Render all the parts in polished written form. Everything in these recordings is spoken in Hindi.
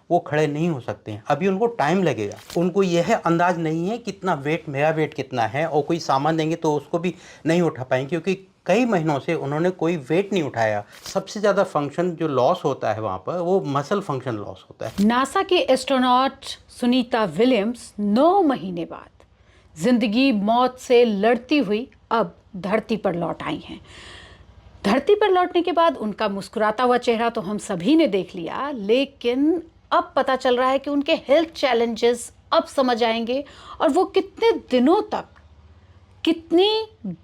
वो खड़े नहीं हो सकते हैं। अभी उनको टाइम लगेगा, उनको यह अंदाज नहीं है कितना वेट, मेरा वेट कितना है, और कोई सामान देंगे तो उसको भी नहीं उठा पाएंगे क्योंकि कई महीनों से उन्होंने कोई वेट नहीं उठाया। सबसे ज़्यादा फंक्शन जो लॉस होता है वहाँ पर, वो मसल फंक्शन लॉस होता है। नासा की एस्ट्रोनॉट सुनीता विलियम्स 9 महीने बाद जिंदगी मौत से लड़ती हुई अब धरती पर लौट आई हैं। धरती पर लौटने के बाद उनका मुस्कुराता हुआ चेहरा तो हम सभी ने देख लिया, लेकिन अब पता चल रहा है कि उनके हेल्थ चैलेंजेस अब समझ आएंगे और वो कितने दिनों तक कितनी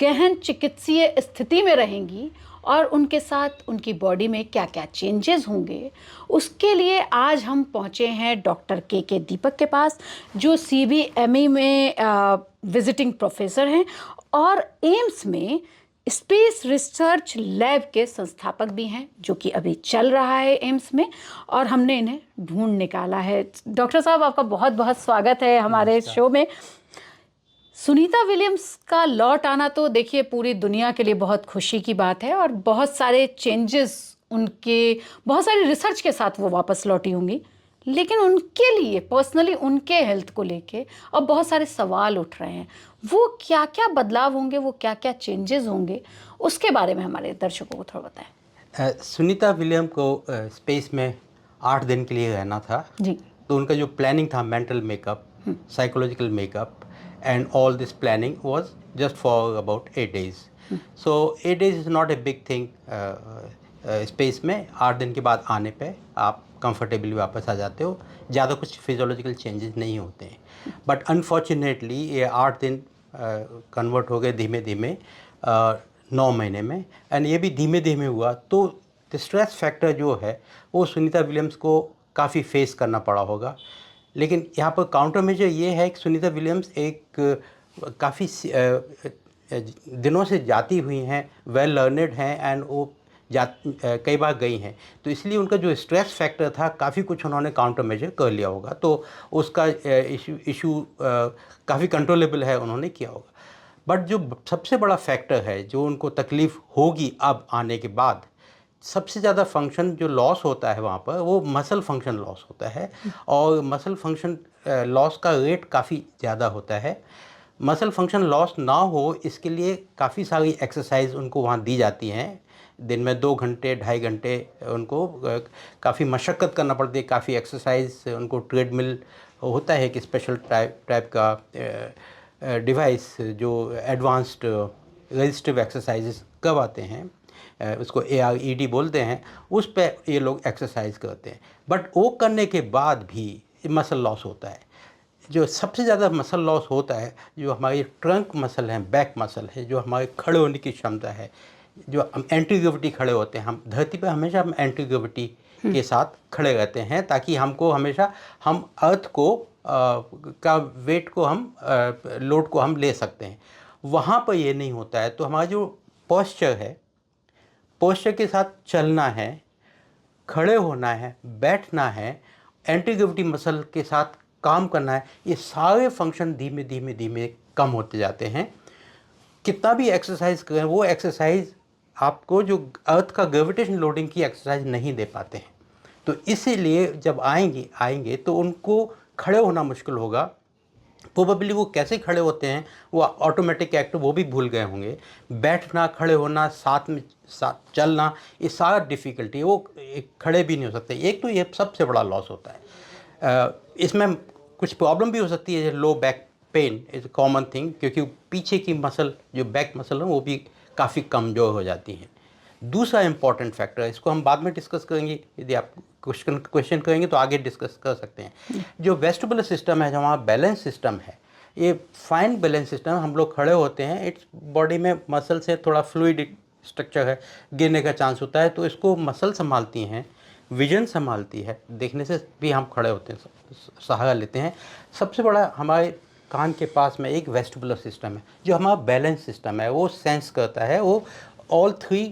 गहन चिकित्सीय स्थिति में रहेंगी और उनके साथ उनकी बॉडी में क्या क्या चेंजेस होंगे। उसके लिए आज हम पहुंचे हैं डॉक्टर के दीपक के पास, जो CBME में विजिटिंग प्रोफेसर हैं और एम्स में स्पेस रिसर्च लैब के संस्थापक भी हैं, जो कि अभी चल रहा है एम्स में, और हमने इन्हें ढूंढ निकाला है। डॉक्टर साहब, आपका बहुत बहुत स्वागत है हमारे शो में। सुनीता विलियम्स का लौट आना तो देखिए पूरी दुनिया के लिए बहुत खुशी की बात है और बहुत सारे चेंजेस उनके, बहुत सारी रिसर्च के साथ वो वापस लौटी होंगी, लेकिन उनके लिए पर्सनली उनके हेल्थ को लेके अब बहुत सारे सवाल उठ रहे हैं। वो क्या क्या बदलाव होंगे, वो क्या क्या चेंजेस होंगे, उसके बारे में हमारे दर्शकों को थोड़ा बताएं। सुनीता विलियम को स्पेस में 8 दिन के लिए रहना था जी। तो उनका जो प्लानिंग था, mental makeup, psychological makeup and all this planning was just for about 8 days. So 8 days is not a big thing. Space में 8 दिन के बाद आने पे आप कंफर्टेबली वापस आ जाते हो, ज़्यादा कुछ फिजियोलॉजिकल चेंजेस नहीं होते हैं। बट अनफॉर्चुनेटली ये 8 दिन कन्वर्ट हो गए धीमे धीमे 9 महीने में, एंड ये भी धीमे धीमे हुआ। तो स्ट्रेस फैक्टर जो है वो सुनीता विलियम्स को काफ़ी फेस करना पड़ा होगा। लेकिन यहाँ पर काउंटर मेजर ये है कि सुनीता विलियम्स एक काफ़ी दिनों से जाती हुई हैं, वेल लर्नड हैं, एंड वो कई बार गई हैं, तो इसलिए उनका जो स्ट्रेस फैक्टर था काफ़ी कुछ उन्होंने काउंटर मेजर कर लिया होगा, तो उसका इशू काफ़ी कंट्रोलेबल है, उन्होंने किया होगा। बट जो सबसे बड़ा फैक्टर है जो उनको तकलीफ़ होगी अब आने के बाद, सबसे ज़्यादा फंक्शन जो लॉस होता है वहाँ पर, वो मसल फंक्शन लॉस होता है, और मसल फंक्शन लॉस का रेट काफ़ी ज़्यादा होता है। मसल फंक्शन लॉस ना हो इसके लिए काफ़ी सारी एक्सरसाइज उनको वहाँ दी जाती हैं। दिन में 2 घंटे 2.5 घंटे उनको काफ़ी मशक्क़त करना पड़ती है, काफ़ी एक्सरसाइज उनको, ट्रेडमिल होता है कि स्पेशल टाइप का डिवाइस जो एडवांस्ड रेजिस्टिव एक्सरसाइजेस करवाते हैं, उसको ARED बोलते हैं, उस पे ये लोग एक्सरसाइज करते हैं। बट वो करने के बाद भी मसल लॉस होता है। जो सबसे ज़्यादा मसल लॉस होता है, जो हमारी ट्रंक मसल है, बैक मसल है, जो हमारे खड़े होने की क्षमता है, जो हम एंटी ग्रेविटी खड़े होते हैं, हम धरती पर हमेशा हम एंटी ग्रेविटी के साथ खड़े रहते हैं ताकि हमको हमेशा हम अर्थ को का वेट को हम लोड को हम ले सकते हैं। वहाँ पर ये नहीं होता है, तो हमारा जो पोस्चर है, पोस्चर के साथ चलना है, खड़े होना है, बैठना है, एंटी ग्रेविटी मसल के साथ काम करना है, ये सारे फंक्शन धीमे धीमे धीमे कम होते जाते हैं। कितना भी एक्सरसाइज करें, वो एक्सरसाइज आपको जो अर्थ का ग्रेविटेशन लोडिंग की एक्सरसाइज नहीं दे पाते हैं। तो इसीलिए जब आएंगे तो उनको खड़े होना मुश्किल होगा। प्रोबेबली वो कैसे खड़े होते हैं, वो ऑटोमेटिक एक्ट वो भी भूल गए होंगे। बैठना, खड़े होना, साथ में साथ चलना, ये सारा डिफ़िकल्टी है, वो एक खड़े भी नहीं हो सकते। एक तो ये सबसे बड़ा लॉस होता है। इसमें कुछ प्रॉब्लम भी हो सकती है, low back pain is common thing, क्योंकि पीछे की मसल, जो बैक मसल है, वो भी काफ़ी कमज़ोर हो जाती हैं। दूसरा इम्पॉर्टेंट फैक्टर, इसको हम बाद में डिस्कस करेंगे, यदि आप क्वेश्चन करेंगे तो आगे डिस्कस कर सकते हैं। जो वेस्टिबुलर सिस्टम है, जो हमारा बैलेंस सिस्टम है, ये फाइन बैलेंस सिस्टम, हम लोग खड़े होते हैं, इट्स बॉडी में मसल से थोड़ा फ्लूइड स्ट्रक्चर है, गिरने का चांस होता है, तो इसको मसल संभालती हैं, विजन संभालती है, देखने से भी हम खड़े होते हैं, सहारा लेते हैं। सबसे बड़ा हमारे कान के पास में एक वेस्टिबुलर सिस्टम है, जो हमारा बैलेंस सिस्टम है, वो सेंस करता है, वो ऑल 3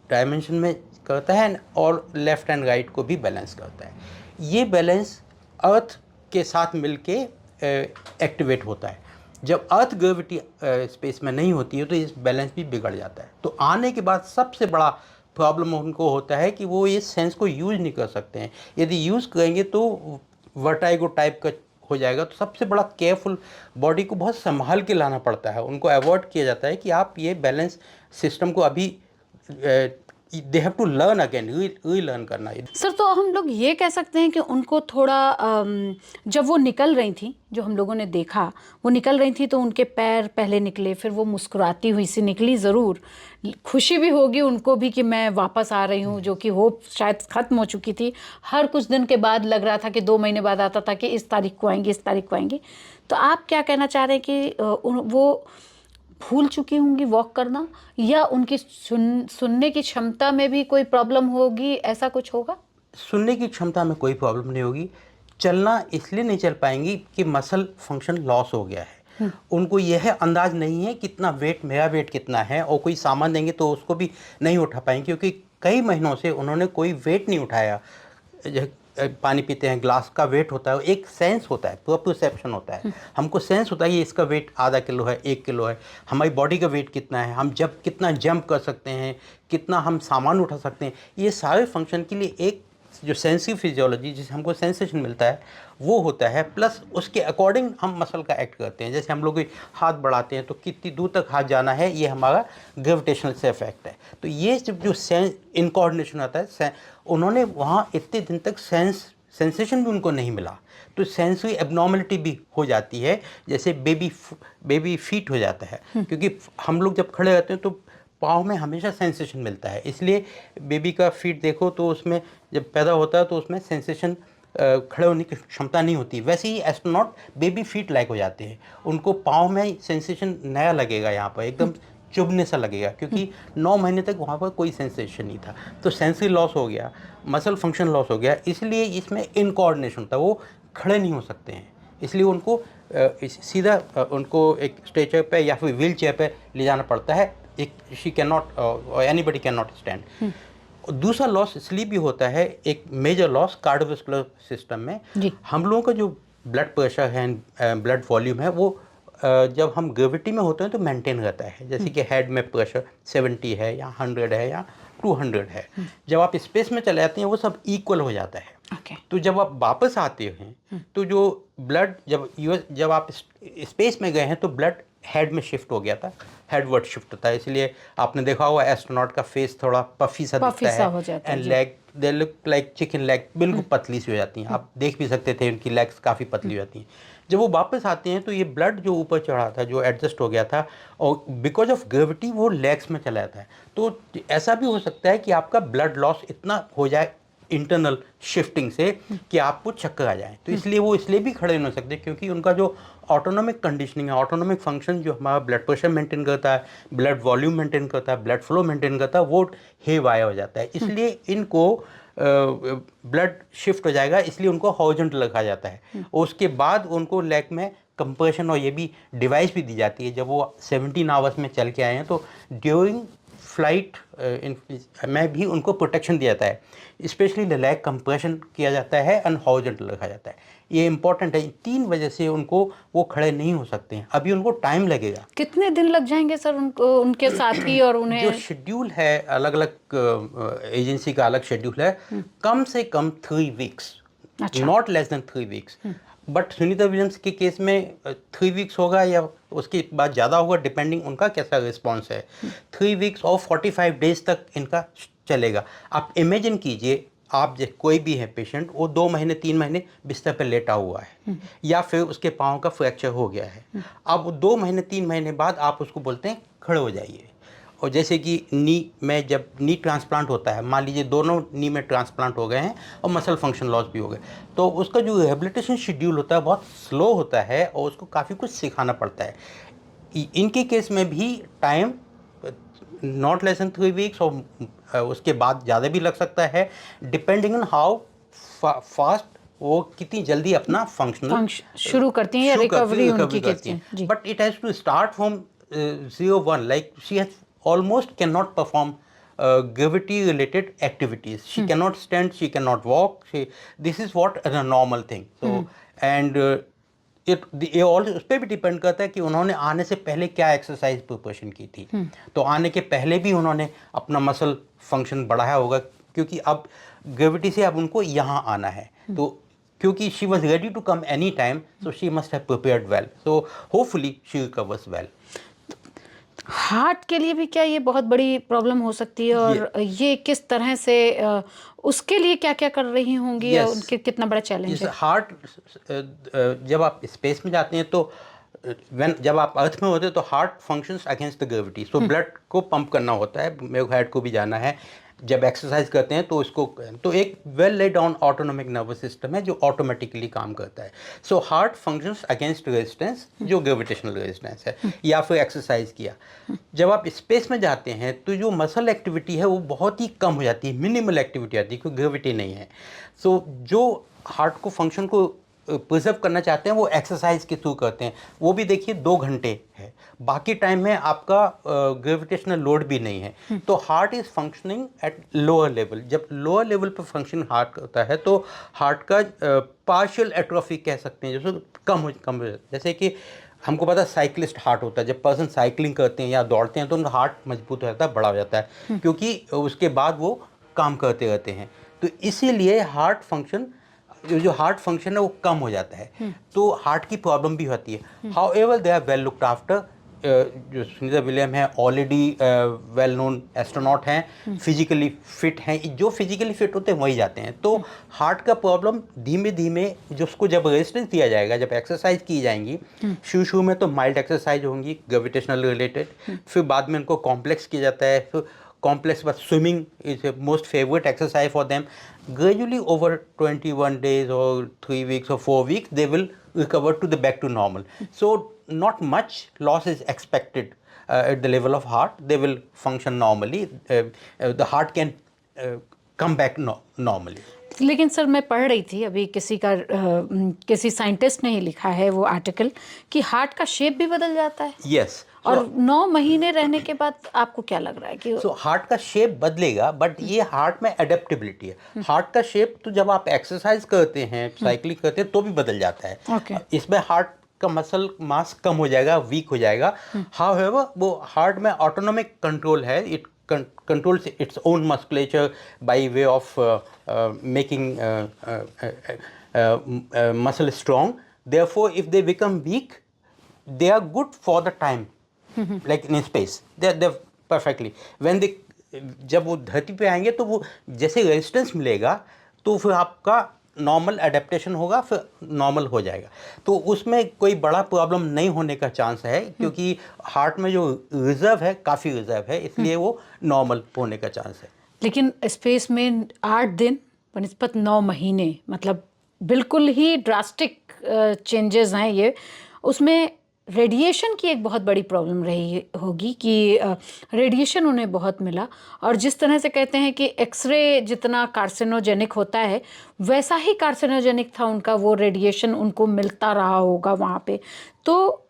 डायमेंशन में करता है, और लेफ़्ट एंड राइट को भी बैलेंस करता है। ये बैलेंस अर्थ के साथ मिलके एक्टिवेट होता है। जब अर्थ ग्रेविटी स्पेस में नहीं होती है तो इस बैलेंस भी बिगड़ जाता है। तो आने के बाद सबसे बड़ा प्रॉब्लम उनको होता है कि वो ये सेंस को यूज़ नहीं कर सकते हैं। यदि यूज़ करेंगे तो वर्टाइगो टाइप का हो जाएगा। तो सबसे बड़ा केयरफुल, बॉडी को बहुत संभाल के लाना पड़ता है, उनको अवॉइड किया जाता है कि आप ये बैलेंस सिस्टम को अभी they have to learn again, relearn करना है। सर, तो हम लोग ये कह सकते हैं कि उनको थोड़ा जब वो निकल रही थी, जो हम लोगों ने देखा, वो निकल रही थी तो उनके पैर पहले निकले, फिर वो मुस्कुराती हुई सी निकली। ज़रूर खुशी भी होगी उनको भी कि मैं वापस आ रही हूँ, जो कि होप शायद ख़त्म हो चुकी थी। हर कुछ दिन के बाद लग रहा था कि 2 महीने बाद आता था कि इस तारीख को आएंगे, इस तारीख को आएंगे। तो आप क्या कहना चाह रहे हैं कि वो भूल चुकी होंगी वॉक करना, या उनकी सुनने की क्षमता में भी कोई प्रॉब्लम होगी, ऐसा कुछ होगा? सुनने की क्षमता में कोई प्रॉब्लम नहीं होगी। चलना इसलिए नहीं चल पाएंगी कि मसल फंक्शन लॉस हो गया है। उनको यह अंदाज नहीं है कितना वेट, मेरा वेट कितना है, और कोई सामान देंगे तो उसको भी नहीं उठा पाएंगे, क्योंकि कई महीनों से उन्होंने कोई वेट नहीं उठाया। पानी पीते हैं, ग्लास का वेट होता है, एक सेंस होता है, प्रोप्रोसेप्शन होता है। हमको सेंस होता है कि इसका वेट आधा किलो है, 1 किलो है, हमारी बॉडी का वेट कितना है, हम जब कितना जंप कर सकते हैं, कितना हम सामान उठा सकते हैं। ये सारे फंक्शन के लिए एक जो सेंसिव फिजियोलॉजी, जिसे हमको सेंसेशन मिलता है, वो होता है। प्लस उसके अकॉर्डिंग हम मसल का एक्ट करते हैं। जैसे हम लोग हाथ बढ़ाते हैं तो कितनी दूर तक हाथ जाना है, ये हमारा ग्रेविटेशनल से इफेक्ट है। तो ये जो इनकोऑर्डिनेशन आता है, उन्होंने वहाँ इतने दिन तक सेंसेशन भी उनको नहीं मिला, तो सेंसरी एबनॉर्मलिटी भी हो जाती है। जैसे बेबी फीट हो जाता है, क्योंकि हम लोग जब खड़े रहते हैं तो पाँव में हमेशा सेंसेशन मिलता है। इसलिए बेबी का फीट देखो तो उसमें जब पैदा होता है तो उसमें सेंसेशन, खड़े होने की क्षमता नहीं होती। वैसे ही एस्ट्रोनॉट बेबी फीट लाइक हो जाते हैं, उनको पाँव में सेंसेशन नया लगेगा, यहाँ पर एकदम चुभने सा लगेगा, क्योंकि 9 महीने तक वहाँ पर कोई सेंसेशन नहीं था। तो सेंसरी लॉस हो गया, मसल फंक्शन लॉस हो गया, इसलिए इसमें इनकोऑर्डिनेशन था, वो खड़े नहीं हो सकते हैं। इसलिए उनको सीधा उनको एक स्ट्रेचर पे या फिर व्हील चेयर पे ले जाना पड़ता है। एक she can not, anybody can not stand. दूसरा लॉस इसलिए भी होता है, एक मेजर लॉस कार्डियोवैस्कुलर सिस्टम में। हम लोगों का जो ब्लड प्रेशर है, ब्लड वॉल्यूम है, वो जब हम ग्रेविटी में होते हैं तो मेंटेन रहता है। जैसे कि हेड में प्रेशर 70 है या 100 है या 200 है। जब आप स्पेस में चले जाते हैं वो सब इक्वल हो जाता है। तो जब आप वापस आते हैं तो जो ब्लड, जब आप स्पेस में गए हैं तो ब्लड हेड में शिफ्ट हो गया था, हेडवर्ड शिफ्ट होता है। इसलिए आपने देखा होगा एस्ट्रोनॉट का फेस थोड़ा पफी सा दिखता है, and leg they look like chicken leg, बिल्कुल पतली सी हो जाती हैं। आप देख भी सकते थे उनकी लेग्स काफ़ी पतली हो जाती हैं। जब वो वापस आते हैं तो ये ब्लड जो ऊपर चढ़ा था, जो एडजस्ट हो गया था, और बिकॉज ऑफ ग्रेविटी वो लेग्स में चला जाता है। तो ऐसा भी हो सकता है कि आपका ब्लड लॉस इतना हो जाए इंटरनल शिफ्टिंग से कि आपको चक्कर आ जाए। तो इसलिए वो इसलिए भी खड़े नहीं हो सकते, क्योंकि उनका जो ऑटोनॉमिक कंडीशनिंग है, ऑटोनॉमिक फंक्शन जो हमारा ब्लड प्रेशर मेंटेन करता है, ब्लड वॉल्यूम मेंटेन करता है, ब्लड फ्लो मेंटेन करता है, वो हेवाया हो जाता है। इसलिए इनको ब्लड शिफ्ट हो जाएगा, इसलिए उनको हॉरिजॉन्टल रखा जाता है। उसके बाद उनको लेग में कंप्रेशन और ये भी डिवाइस भी दी जाती है। जब वो 17 आवर्स में चल के आए हैं तो ड्यूरिंग फ्लाइट में भी उनको प्रोटेक्शन दिया जाता है, स्पेशली लेग कंप्रेशन किया जाता है एंड हॉरिजॉन्टल रखा जाता है। ये इंपॉर्टेंट है। 3 वजह से उनको वो खड़े नहीं हो सकते हैं। अभी उनको टाइम लगेगा। कितने दिन लग जाएंगे सर उनको, उनके साथी और उन्हें? जो शेड्यूल है, अलग अलग एजेंसी का अलग शेड्यूल है, कम से कम 3 weeks, not less than 3 weeks. But Sunita Williams के केस में 3 वीक्स होगा या उसके बाद ज़्यादा होगा, डिपेंडिंग उनका कैसा रिस्पॉन्स है। 3 वीक्स और 45 डेज तक इनका चलेगा। आप इमेजिन कीजिए, आप कोई भी है पेशेंट, वो 2 महीने 3 महीने बिस्तर पर लेटा हुआ है, या फिर उसके पाँव का फ्रैक्चर हो गया है। अब 2 महीने 3 महीने बाद आप उसको बोलते हैं खड़े हो जाइए। और जैसे कि नी में जब नी ट्रांसप्लांट होता है, मान लीजिए दोनों नी में ट्रांसप्लांट हो गए हैं और मसल फंक्शन लॉस भी हो गए, तो उसका जो रिहेबिलिटेशन शेड्यूल होता है बहुत स्लो होता है और उसको काफ़ी कुछ सिखाना पड़ता है। इनके केस में भी time not less than 3 weeks और उसके बाद ज़्यादा भी लग सकता है, डिपेंडिंग ऑन हाउ फास्ट वो कितनी जल्दी अपना फंक्शनल शुरू करती हैं या रिकवरी उनकी करती हैं। But it has to start from 0-1, like she has almost cannot perform gravity related activities. She cannot stand, she cannot walk. This is what a normal thing. So and ये और उस पर भी डिपेंड करता है कि उन्होंने आने से पहले क्या एक्सरसाइज प्रिपरेशन की थी। तो आने के पहले भी उन्होंने अपना मसल फंक्शन बढ़ाया होगा, क्योंकि अब ग्रेविटी से अब उनको यहाँ आना है। तो क्योंकि she was ready to come any time, so she must have prepared well, so hopefully she recovers well. Heart के लिए भी क्या ये बहुत बड़ी प्रॉब्लम हो सकती है, और ये किस तरह से उसके लिए क्या क्या कर रही होंगी, या उनके कितना बड़ा चैलेंज है? हार्ट, जब आप स्पेस में जाते हैं तो जब आप अर्थ में होते हैं तो heart functions against the gravity, so blood को पंप करना होता है, मेरे हेड को भी जाना है। जब एक्सरसाइज करते हैं तो इसको, तो एक well laid down autonomic nervous system है जो ऑटोमेटिकली काम करता है। So heart functions against resistance, जो ग्रेविटेशनल रेजिस्टेंस है, या फिर एक्सरसाइज किया। जब आप स्पेस में जाते हैं तो जो मसल एक्टिविटी है वो बहुत ही कम हो जाती है, मिनिमल एक्टिविटी आती है, क्योंकि ग्रेविटी नहीं है। सो जो हार्ट को फंक्शन को प्रिजर्व करना चाहते हैं वो एक्सरसाइज के थ्रू करते हैं। वो भी देखिए 2 घंटे है, बाकी टाइम में आपका ग्रेविटेशनल लोड भी नहीं है। तो heart is functioning at lower level. जब लोअर लेवल पर फंक्शन हार्ट करता है तो हार्ट का पार्शियल एट्रोफी कह सकते हैं, जैसे कम हो, जैसे कि हमको पता है साइकिलिस्ट हार्ट होता है, जब पर्सन साइकिलिंग करते हैं या दौड़ते हैं तो उनका हार्ट मजबूत हो जाता है, बड़ा हो जाता है, क्योंकि उसके बाद वो काम करते रहते हैं। तो इसीलिए हार्ट फंक्शन, जो हार्ट फंक्शन है वो कम हो जाता है, तो हार्ट की प्रॉब्लम भी होती है। However they are well looked after. जो सुनीता विलियम है ऑलरेडी वेल नोन एस्ट्रोनॉट हैं, फिजिकली फिट हैं, जो फिजिकली फिट होते हैं वही जाते हैं। तो हार्ट का प्रॉब्लम धीमे धीमे, जो उसको जब रेजिस्टेंस दिया जाएगा, जब एक्सरसाइज की जाएंगी, शुरू में तो माइल्ड एक्सरसाइज होंगी ग्रेविटेशनल रिलेटेड, फिर बाद में उनको कॉम्प्लेक्स किया जाता है, फिर complex, but swimming is a most favorite exercise for them. Gradually over 21 days or 3 weeks or 4 weeks, they will recover to the back to normal. So not much loss is expected at the level of heart. They will function normally. The heart can come back normally. लेकिन सर, मैं पढ़ रही थी अभी, किसी साइंटिस्ट ने ही लिखा है वो आर्टिकल, कि हार्ट का शेप भी बदल जाता है। Yes. और 9 महीने रहने के बाद आपको क्या लग रहा है कि हार्ट का शेप बदलेगा, बट ये हार्ट में एडेप्टेबिलिटी है। हार्ट का शेप तो जब आप एक्सरसाइज करते हैं, साइकिलिंग करते हैं, तो भी बदल जाता है। इसमें हार्ट का मसल मास कम हो जाएगा, वीक हो जाएगा। हाउएवर वो हार्ट में ऑटोनोमिक कंट्रोल है, it controls its own musculature by way of making muscle strong. Therefore, if they become weak, they are good for the time, like in space. They're perfectly. When they, जब वो धरती पे आएंगे तो वो जैसे रेजिस्टेंस मिलेगा तो फिर आपका नॉर्मल एडेप्टेशन होगा, फिर नॉर्मल हो जाएगा। तो उसमें कोई बड़ा प्रॉब्लम नहीं होने का चांस है, क्योंकि हार्ट में जो रिजर्व है काफ़ी रिजर्व है, इसलिए वो नॉर्मल होने का चांस है। लेकिन स्पेस में 8 दिन बनिस्बत 9 महीने, मतलब बिल्कुल ही ड्रास्टिक चेंजेस हैं ये। उसमें रेडिएशन की एक बहुत बड़ी प्रॉब्लम रही होगी कि रेडिएशन उन्हें बहुत मिला, और जिस तरह से कहते हैं कि एक्सरे जितना कार्सिनोजेनिक होता है वैसा ही कार्सिनोजेनिक था उनका वो रेडिएशन, उनको मिलता रहा होगा वहाँ पे। तो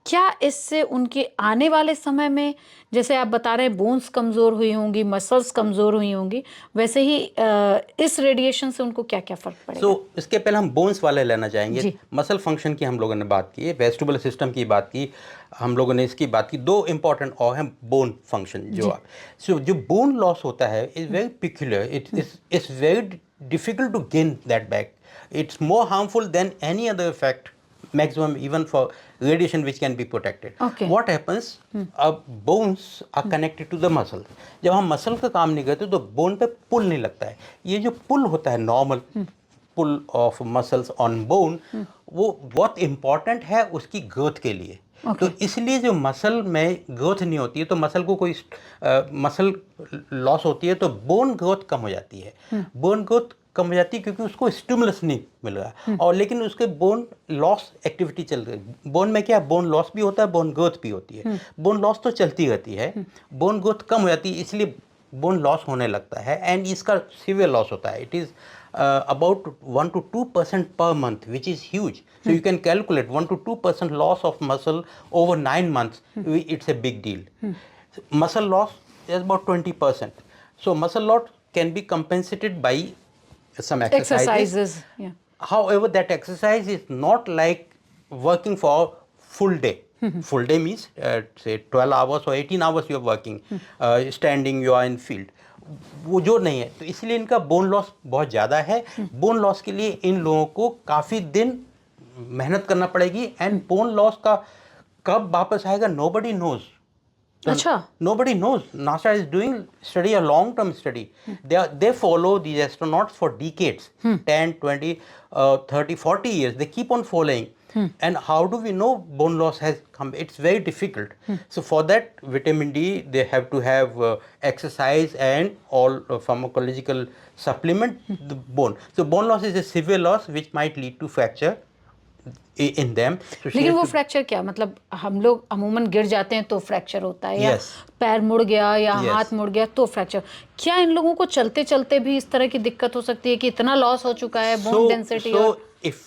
क्या इससे उनके आने वाले समय में, जैसे आप बता रहे हैं बोन्स कमज़ोर हुई होंगी, मसल्स कमज़ोर हुई होंगी, वैसे ही इस रेडिएशन से उनको क्या क्या फ़र्क पड़ेगा? सो इसके पहले हम बोन्स वाले लेना चाहेंगे। मसल फंक्शन की हम लोगों ने बात की, वेस्टिबुलर सिस्टम की बात की, हम लोगों ने इसकी बात की। 2 इंपॉर्टेंट और हैं बोन फंक्शन। जो बोन लॉस होता है is very peculiar, it's very difficult to gain that back. It's more harmful than any other effect, maximum even for radiation which can be protected. What happens, bones are connected to the muscle. जब हम मसल का काम नहीं करते तो बोन पे पुल नहीं लगता है। ये जो पुल होता है, normal pull of muscles on bone, वो बहुत इम्पॉर्टेंट है उसकी ग्रोथ के लिए। तो इसलिए जो मसल में ग्रोथ नहीं होती है तो मसल को कोई मसल लॉस होती है तो बोन ग्रोथ कम हो जाती है। बोन ग्रोथ कम हो जाती है क्योंकि उसको स्टिमुलस नहीं मिल रहा, और लेकिन उसके बोन लॉस एक्टिविटी चल रही है। बोन में क्या, बोन लॉस भी होता है, बोन ग्रोथ भी होती है। बोन लॉस तो चलती रहती है, बोन ग्रोथ कम हो जाती है, इसलिए बोन लॉस होने लगता है, एंड इसका सीवियर लॉस होता है। It is about 1 to 2% per month, which is huge. So you can calculate 1 to 2% loss of muscle over 9 months. It's a big deal. Muscle loss is about 20%. So muscle loss can be compensated by some exercises. Yeah. However, that exercise is not like working for full day. Full day means say 12 hours or 18 hours you are working, standing, you are in field. वो जो नहीं है, तो इसलिए इनका बोन लॉस बहुत ज़्यादा है. बोन लॉस के लिए इन लोगों को काफ़ी दिन मेहनत करना पड़ेगी. एंड बोन लॉस का कब वापस आएगा, nobody knows. अच्छा. Nobody knows. NASA is doing study, a long-term study. They follow these astronauts for decades, 10, 20, 30, 40 years. They keep on following. And how do we know bone loss has come? It's very difficult. So for that, vitamin D, they have to have exercise and all pharmacological supplement the bone. So bone loss is a severe loss which might lead to fracture in them. So लेकिन वो फ्रैक्चर क्या मतलब, हम लोग अमूमन गिर जाते हैं तो फ्रैक्चर होता है, या Yes. पैर मुड़ गया या Yes. हाथ मुड़ गया तो फ्रैक्चर. क्या इन लोगों को चलते चलते भी इस तरह की दिक्कत हो सकती है कि इतना लॉस हो चुका है बोन डेंसिटी? इफ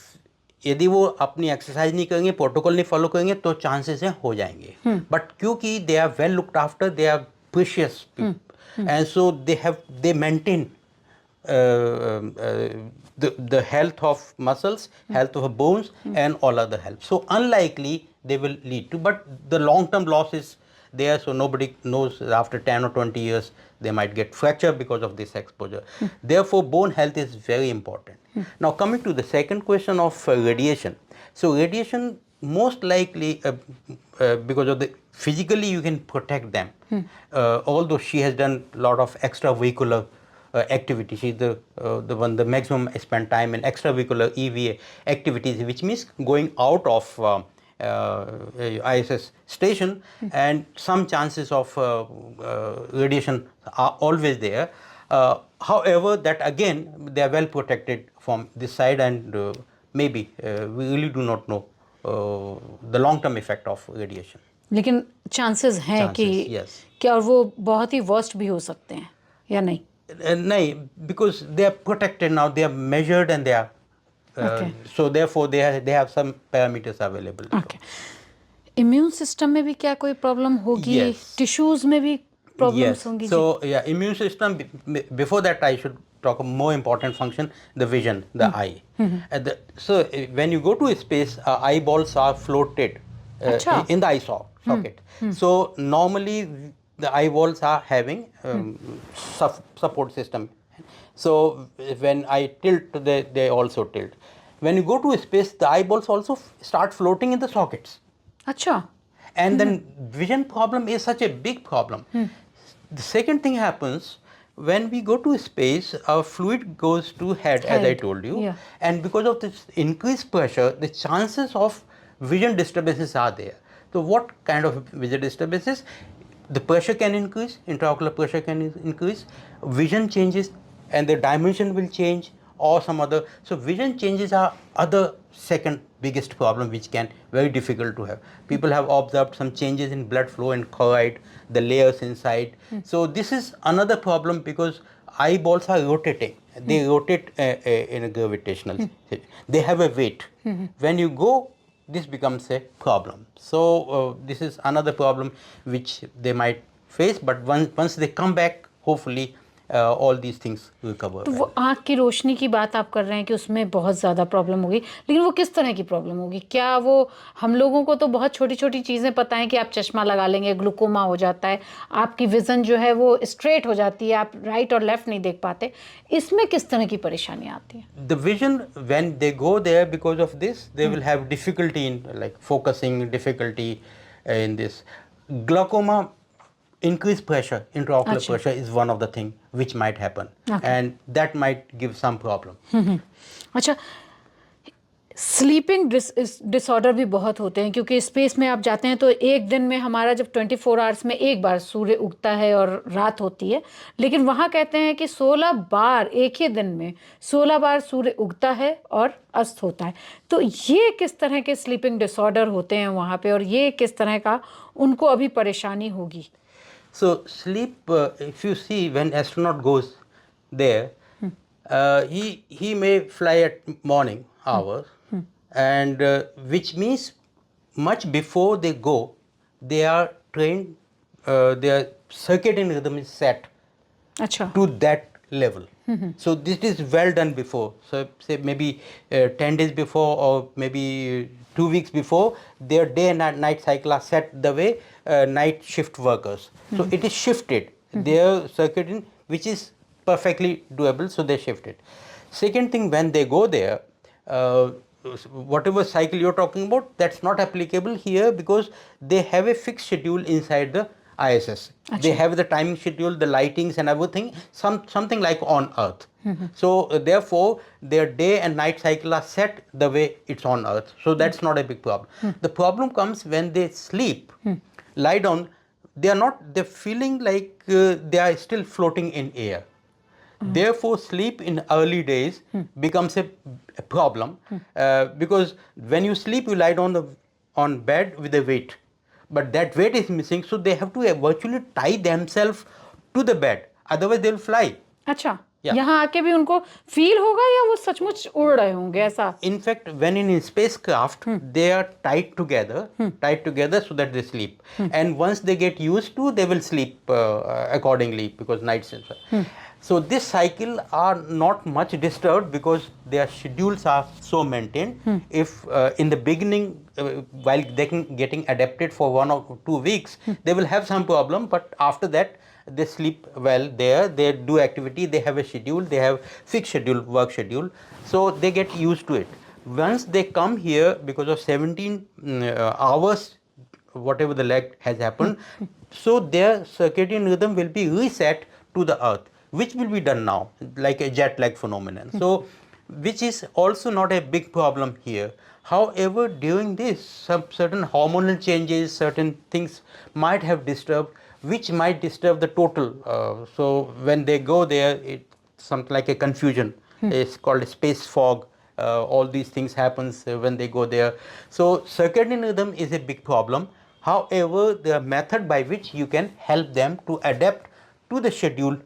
यदि वो अपनी एक्सरसाइज नहीं करेंगे, प्रोटोकॉल नहीं फॉलो करेंगे, तो चांसेस हैं हो जाएंगे. बट क्योंकि they are well looked after, they are precious, and so they maintain the health of muscles, health of bones, and all other health. So unlikely they will lead to, but the long-term loss is there. So nobody knows after 10 or 20 years they might get fracture because of this exposure. Therefore, bone health is very important. Now coming to the second question of radiation. So radiation most likely because of the physically you can protect them. Although she has done a lot of extravehicular activity. She's the maximum spent time in extravehicular EVA activities, which means going out of ISS station, and some chances of radiation are always there. However, that again they are well protected from this side, and maybe we really do not know the long-term effect of radiation. लेकिन चांसेस हैं कि yes. क्या, और वो बहुत ही वर्स्ट भी हो सकते हैं या नहीं? No, because they are protected now. They are measured and they are Okay. so therefore they have some parameters available. Okay. Immune system में भी क्या कोई प्रॉब्लम होगी? Yes. टिश्यूज में भी प्रॉब्लम्स Yes. होंगी? So yeah, immune system. Before that, I should talk a more important function: the vision, the eye. So when you go to space, eyeballs are floated Achha. in the eye socket. So normally the eyeballs are having support system. So when I tilt, they also tilt. When you go to space, the eyeballs also start floating in the sockets. अच्छा. And then vision problem is such a big problem. The second thing happens when we go to space, our fluid goes to head, as I told you. Yeah. And because of this increased pressure, the chances of vision disturbances are there. So what kind of vision disturbances? The pressure can increase, intraocular pressure can increase, vision changes, and the dimension will change, or some other. So vision changes are other second biggest problem, which can very difficult to have. People have observed some changes in blood flow and choroid, the layers inside. So this is another problem because eyeballs are rotating. They rotate in a gravitational. They have a weight. When you go, this becomes a problem. So this is another problem which they might face. But once they come back, hopefully all these things recover. तो वो आँख की रोशनी की बात आप कर रहे हैं कि उसमें बहुत ज़्यादा प्रॉब्लम होगी, लेकिन वो किस तरह की प्रॉब्लम होगी? क्या वो, हम लोगों को तो बहुत छोटी छोटी चीज़ें पता हैं कि आप चश्मा लगा लेंगे, ग्लूकोमा हो जाता है, आपकी विज़न जो है वो स्ट्रेट हो जाती है, आप राइट और लेफ्ट नहीं देख पाते. इसमें किस तरह की परेशानी आती है? The vision, when they go there, because of this, they will have difficulty in like focusing, difficulty in this. Glaucoma, increased pressure, intraocular Achha. pressure is one of the thing which might happen. Okay. And that might give some problem. अच्छा, स्लीपिंग डिसऑर्डर भी बहुत होते हैं, क्योंकि स्पेस में आप जाते हैं तो एक दिन में हमारा जब 24 आवर्स में एक बार सूर्य उगता है और रात होती है, लेकिन वहाँ कहते हैं कि 16 बार एक ही दिन में 16 बार सूर्य उगता है और अस्त होता है. तो ये किस तरह के स्लीपिंग डिसऑर्डर होते हैं वहाँ पे, और ये किस तरह का उनको अभी परेशानी होगी? So sleep, if you see when astronaut goes there, he may fly at morning hours, and which means much before they go, they are trained, their circadian rhythm is set अच्छा. to that level. So this is well done before. So say maybe 10 days before or maybe 2 weeks before, their day and night cycle are set the way night shift workers. So it is shifted. Their circadian, which is perfectly doable, so they shift it. Second thing, when they go there, whatever cycle you're talking about, that's not applicable here because they have a fixed schedule inside the ISS. They have the timing schedule, the lightings and everything, something like on Earth. So therefore, their day and night cycle are set the way it's on Earth. So that's not a big problem. The problem comes when they sleep, lie down. They're feeling like they are still floating in air. Therefore, sleep in early days becomes a problem because when you sleep, you lie down on bed with a weight, but that weight is missing, so they have to virtually tie themselves to the bed. Otherwise, they will fly. अच्छा, Yeah. यहाँ आके भी उनको फील होगा या वो सचमुच उड़ रहे होंगे ऐसा? In fact, when in spacecraft, they are tied together so that they sleep. And once they get used to, they will sleep accordingly because night sensor. So this cycle are not much disturbed because their schedules are so maintained. If in the beginning, while they can getting adapted for 1 or 2 weeks, they will have some problem, but after that, they sleep well there, they do activity, they have a schedule, they have fixed schedule, work schedule, so they get used to it. Once they come here, because of 17 hours, whatever the lag has happened, so their circadian rhythm will be reset to the Earth, which will be done now, like a jet lag phenomenon. So, which is also not a big problem here. However, during this, some certain hormonal changes, certain things might have disturbed, which might disturb the total. So when they go there, it's something like a confusion. It's called a space fog. All these things happens when they go there. So circadian rhythm is a big problem. However, the method by which you can help them to adapt to the schedule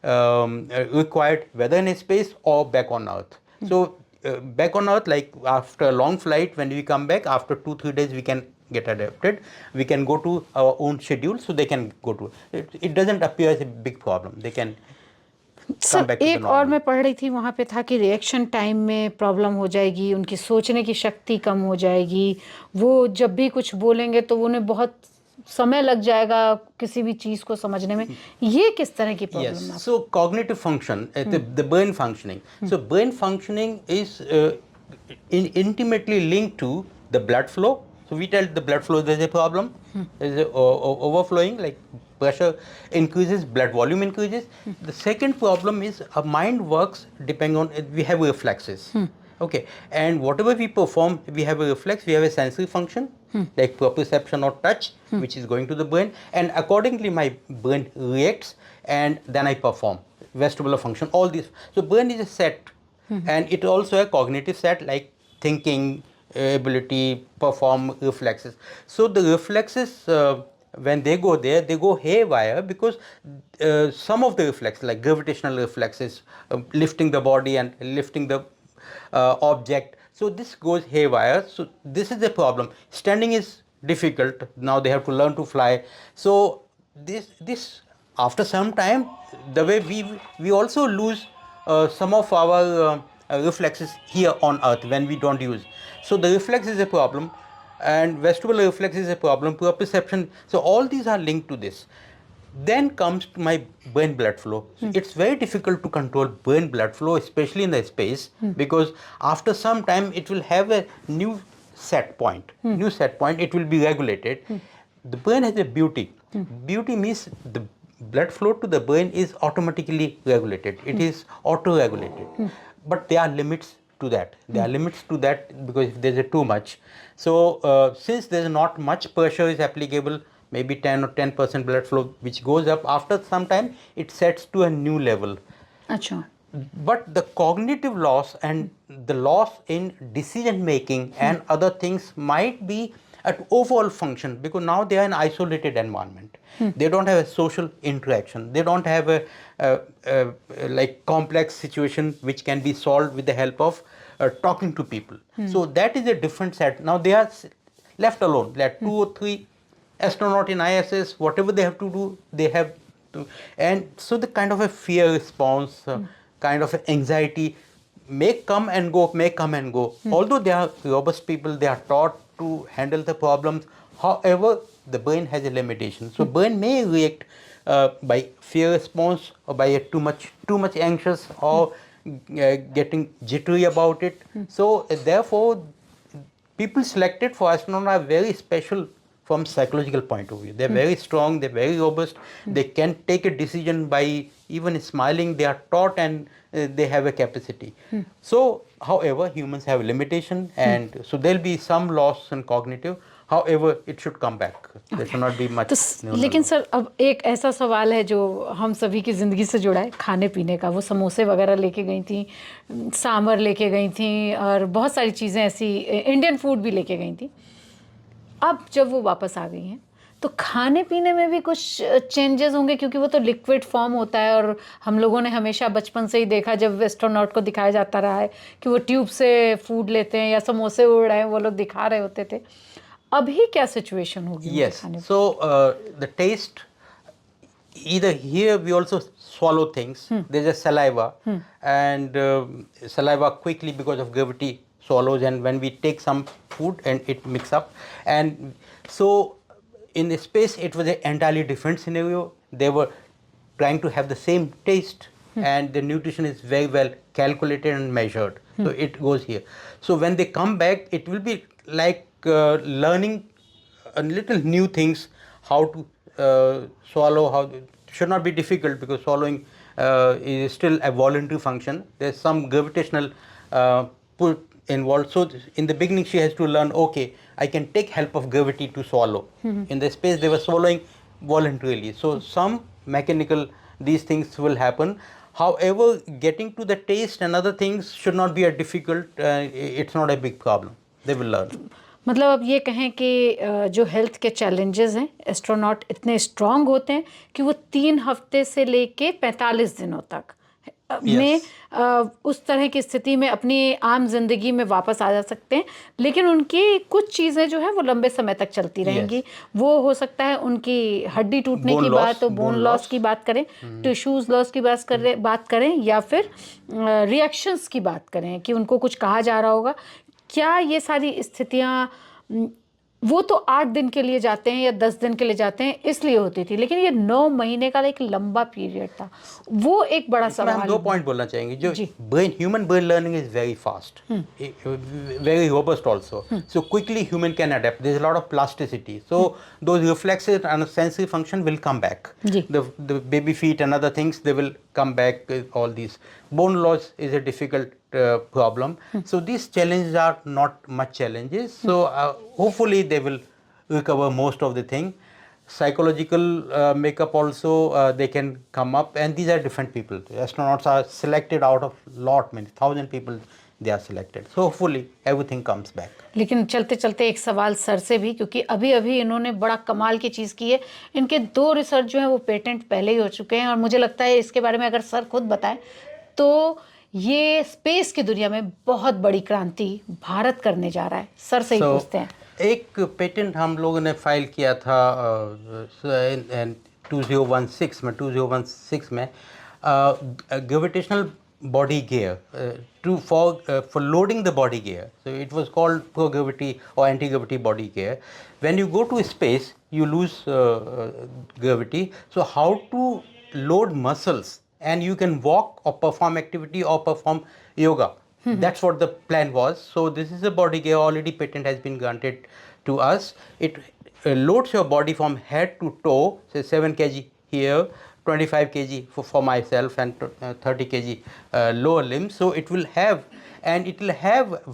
required, whether in a space or back on Earth. So back on Earth, like after a long flight, when we come back after 2-3 days, we can get adapted. We can go to our own schedule, so they can go to it. It doesn't appear as a big problem. They can come back to the एक और normal. मैं पढ़ रही थी वहाँ पे था कि रिएक्शन टाइम में प्रॉब्लम हो जाएगी, उनकी सोचने की शक्ति कम हो जाएगी, वो जब भी कुछ बोलेंगे तो उन्हें बहुत समय लग जाएगा किसी भी चीज को समझने में. ये किस तरह की प्रॉब्लम है? Yes. So cognitive function, the brain functioning. So brain functioning is intimately linked to the blood flow. So we tell the blood flow there is a problem. There is overflowing, like pressure increases, blood volume increases. The second problem is our mind works depending on, we have reflexes. Okay, and whatever we perform, we have a reflex, we have a sensory function, like proprioception or touch, which is going to the brain, and accordingly my brain reacts, and then I perform. Vestibular function, all these. So brain is a set, and it also a cognitive set, like thinking, ability, perform, reflexes. So the reflexes, when they go there, they go haywire because some of the reflexes, like gravitational reflexes, lifting the body and lifting the object, so this goes haywire. So this is the problem. Standing is difficult. Now they have to learn to fly. So this after some time, the way we also lose some of our reflexes here on Earth when we don't use. So the reflex is a problem, and vestibular reflex is a problem, proprioception. So all these are linked to this. Then comes to my brain blood flow. It's very difficult to control brain blood flow, especially in the space, because after some time it will have a new set point. New set point, it will be regulated. The brain has a beauty. Beauty means the blood flow to the brain is automatically regulated. It is auto-regulated. But there are limits to that. There are limits to that because if there is too much. So since there is not much pressure is applicable, maybe 10 or 10% blood flow which goes up, after some time it sets to a new level. अच्छा. But the cognitive loss and the loss in decision making and other things might be at overall function, because now they are in isolated environment. They don't have a social interaction. They don't have a like complex situation which can be solved with the help of talking to people. So that is a different set. Now they are left alone, like 2 or 3 astronaut in ISS, whatever they have to do, they have to. And so the kind of a fear response, kind of anxiety may come and go, Although they are robust people, they are taught to handle the problems. However, the brain has a limitation. So brain may react by fear response, or by a too much anxious, or getting jittery about it. So therefore, people selected for astronaut are very special from psychological point of view. They're very strong, they're very robust, they can take a decision by even smiling, they are taught, and they have a capacity. So, however, humans have a limitation, and so there'll be some loss in cognitive. However, it should come back. There should not be much. तो लेकिन सर अब एक ऐसा सवाल है जो हम सभी की ज़िंदगी से जुड़ा है, खाने पीने का। वो समोसे वगैरह लेके गई थी, सांभर लेके गई थी, और बहुत सारी चीज़ें ऐसी इंडियन फूड भी लेके गई थी। अब जब वो वापस आ गई हैं तो खाने पीने में भी कुछ चेंजेस होंगे, क्योंकि वो तो लिक्विड फॉर्म होता है, और हम लोगों ने हमेशा बचपन से ही देखा, जब एस्ट्रोनॉट को दिखाया जाता रहा है कि वो ट्यूब से फूड लेते हैं या समोसे उड़ रहे हैं, वो लोग दिखा रहे होते थे। अभी क्या सिचुएशन होगी? Yes. So the taste, either here we also swallow things. There's a saliva, and saliva quickly, because of gravity, swallows, and when we take some food and it mix up, and so in space it was an entirely different scenario. They were trying to have the same taste, and the nutrition is very well calculated and measured. So it goes here. So when they come back, it will be like learning a little new things, how to swallow. How it should not be difficult, because swallowing is still a voluntary function. There's some gravitational pull involved. So in the beginning she has to learn, okay, I can take help of gravity to swallow. In the space they were swallowing voluntarily. So some mechanical these things will happen. However, getting to the taste and other things should not be a difficult, it's not a big problem. They will learn. मतलब अब ये कहें कि जो हेल्थ के चैलेंजेस हैं, एस्ट्रोनॉट इतने स्ट्रांग होते हैं कि वो 3 हफ्ते से लेके 45 दिनों तक में उस तरह की स्थिति में अपनी आम जिंदगी में वापस आ जा सकते हैं, लेकिन उनकी कुछ चीज़ें जो है वो लंबे समय तक चलती रहेंगी। वो हो सकता है उनकी हड्डी टूटने की बात, तो बोन लॉस की बात करें, टिश्यूज लॉस की बात करें, या फिर रिएक्शंस की बात करें कि उनको कुछ कहा जा रहा होगा। क्या ये सारी स्थितियाँ, वो तो 8 दिन के लिए जाते हैं या 10 दिन के लिए जाते हैं इसलिए होती थी, लेकिन ये 9 महीने का एक लंबा पीरियड था, वो एक बड़ा सवाल है। हम 2 पॉइंट बोलना चाहेंगे। जो brain, human brain learning is very fast, very robust also, so quickly human can adapt. There is a lot of plasticity, so those reflexes and sensory function will come back. The baby feet and other things, they will come back. All these bone loss is a difficult problem. So these challenges are not much challenges. So hopefully they will recover most of the thing. Psychological makeup also they can come up, and these are different people. Astronauts are selected out of many thousand people. They are selected. So hopefully everything comes back. लेकिन चलते चलते एक सवाल सर से भी, क्योंकि अभी अभी इन्होंने बड़ा कमाल की चीज़ की है। इनके 2 रिसर्च जो है वो पेटेंट पहले ही हो चुके हैं, और मुझे लगता है इसके बारे में अगर सर खुद बताएं तो ये स्पेस की दुनिया में बहुत बड़ी क्रांति भारत करने जा रहा है। सर से ही पूछते हैं। एक पेटेंट हम लोगों ने फाइल किया था 2016 में gravitational body gear for loading the body gear. So it was called pro-gravity or anti-gravity body gear. When you go to space, you lose gravity. So how to load muscles, and you can walk or perform activity or perform yoga. That's what the plan was. So this is a body gear. Already patent has been granted to us. It loads your body from head to toe, say 7 kg here, 25 kg for myself, and 30 kg lower limb. So it will have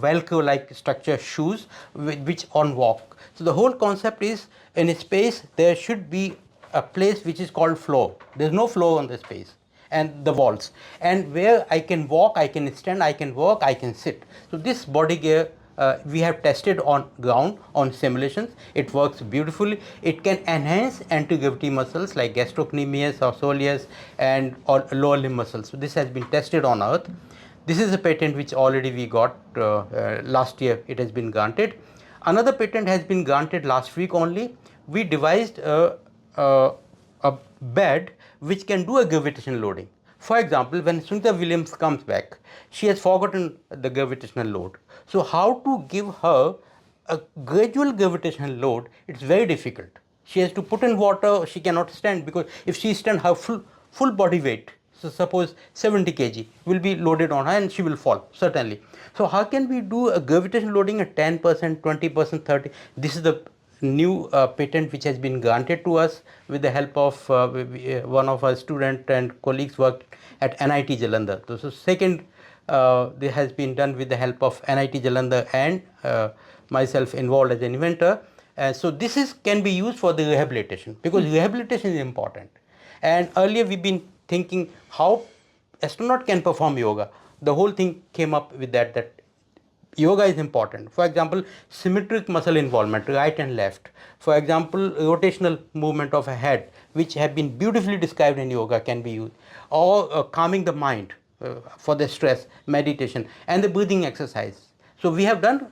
Velcro like structure shoes which on walk. So the whole concept is, in space there should be a place which is called floor. There's no floor on the space and the walls, and where I can walk, I can stand, I can walk, I can sit. So this body gear we have tested on ground on simulations. It works beautifully. It can enhance anti-gravity muscles like gastrocnemius or soleus and or lower limb muscles. So this has been tested on Earth. This is a patent which already we got last year. It has been granted. Another patent has been granted last week only. We devised a bed which can do a gravitational loading. For example, when Sunita Williams comes back, she has forgotten the gravitational load. So how to give her a gradual gravitational load, it's very difficult. She has to put in water, she cannot stand, because if she stands, her full body weight, so suppose 70 kg, will be loaded on her and she will fall, certainly. So how can we do a gravitational loading at 10%, 20%, 30%? This is the new patent which has been granted to us with the help of one of our student and colleagues worked at NIT Jalandhar. So second, this has been done with the help of NIT Jalandhar and myself involved as an inventor. So this is can be used for the rehabilitation, because rehabilitation is important. And earlier we've been thinking how astronaut can perform yoga. The whole thing came up with that yoga is important. For example, symmetric muscle involvement, right and left. For example, rotational movement of a head, which have been beautifully described in yoga, can be used. Or calming the mind for the stress, meditation, and the breathing exercise. So we have done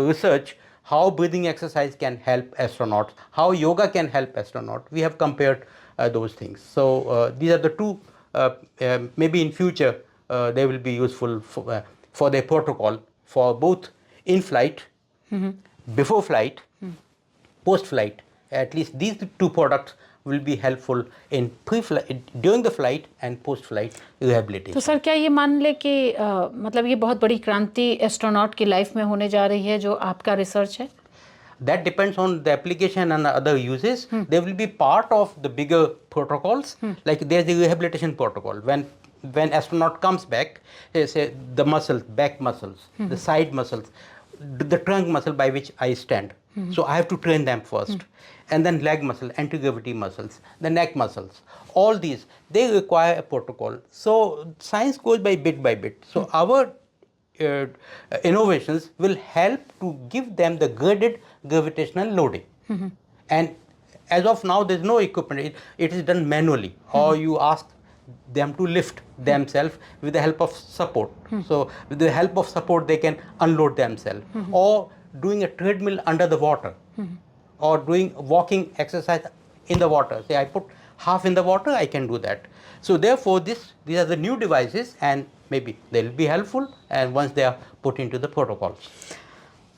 research how breathing exercise can help astronauts, how yoga can help astronauts. We have compared those things. So these are the two, maybe in future they will be useful for their protocol for both in flight, before flight, post flight. At least these two products will be helpful in pre-flight, during the flight and post flight rehabilitation. तो सर क्या ये मान ले कि मतलब ये बहुत बड़ी क्रांति एस्ट्रोनॉट की लाइफ में होने जा रही है जो आपका रिसर्च है? That depends on the application and other uses. They will be part of the bigger protocols. Like there's the rehabilitation protocol. When astronaut comes back, say the muscles, back muscles, the side muscles, the trunk muscle by which I stand. So I have to train them first. And then leg muscle, anti-gravity muscles, the neck muscles. All these, they require a protocol. So science goes by bit. So our innovations will help to give them the graded gravitational loading. And as of now, there's no equipment. It is done manually, or you ask them to lift themselves with the help of support. So with the help of support, they can unload themselves, or doing a treadmill under the water, or doing walking exercise in the water. Say I put half in the water, I can do that. So therefore, these are the new devices, and maybe they will be helpful, and once they are put into the protocols.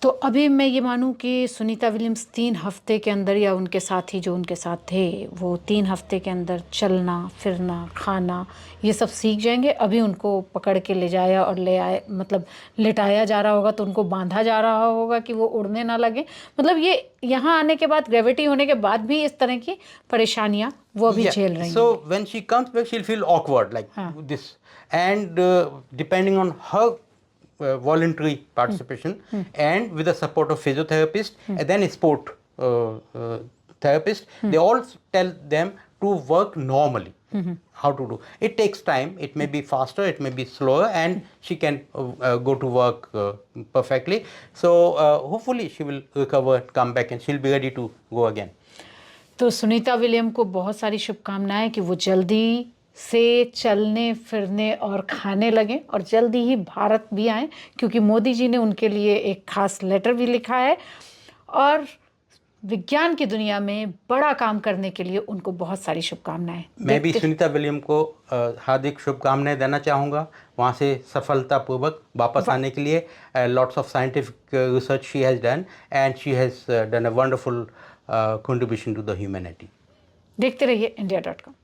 तो अभी मैं ये मानूं कि सुनीता विलियम्स 3 हफ्ते के अंदर, या उनके साथी जो उनके साथ थे वो 3 हफ्ते के अंदर चलना फिरना खाना ये सब सीख जाएंगे? अभी उनको पकड़ के ले जाया और ले आए, मतलब लिटाया जा रहा होगा तो उनको बांधा जा रहा होगा कि वो उड़ने ना लगे, मतलब ये यहाँ आने के बाद, ग्रेविटी होने के बाद भी इस तरह की परेशानियाँ वो अभी झेल रही हैं? So when she comes back, she'll feel awkward like this, and depending on her voluntary participation and with the support of physiotherapist and then a sport therapist, they all tell them to work normally. How to do it takes time. It may be faster, it may be slower, and she can go to work perfectly. So hopefully she will recover, come back, and she'll be ready to go again. तो सुनीता विलियम को बहुत सारी शुभकामनाएं कि वो जल्दी से चलने फिरने और खाने लगें और जल्दी ही भारत भी आएँ, क्योंकि मोदी जी ने उनके लिए एक खास लेटर भी लिखा है और विज्ञान की दुनिया में बड़ा काम करने के लिए उनको बहुत सारी शुभकामनाएं। मैं भी सुनीता विलियम को हार्दिक शुभकामनाएं देना चाहूँगा, वहाँ से सफलतापूर्वक वापस आने के लिए। Lots of scientific research she has done and she has done a wonderful contribution to the humanity. देखते रहिए India.com।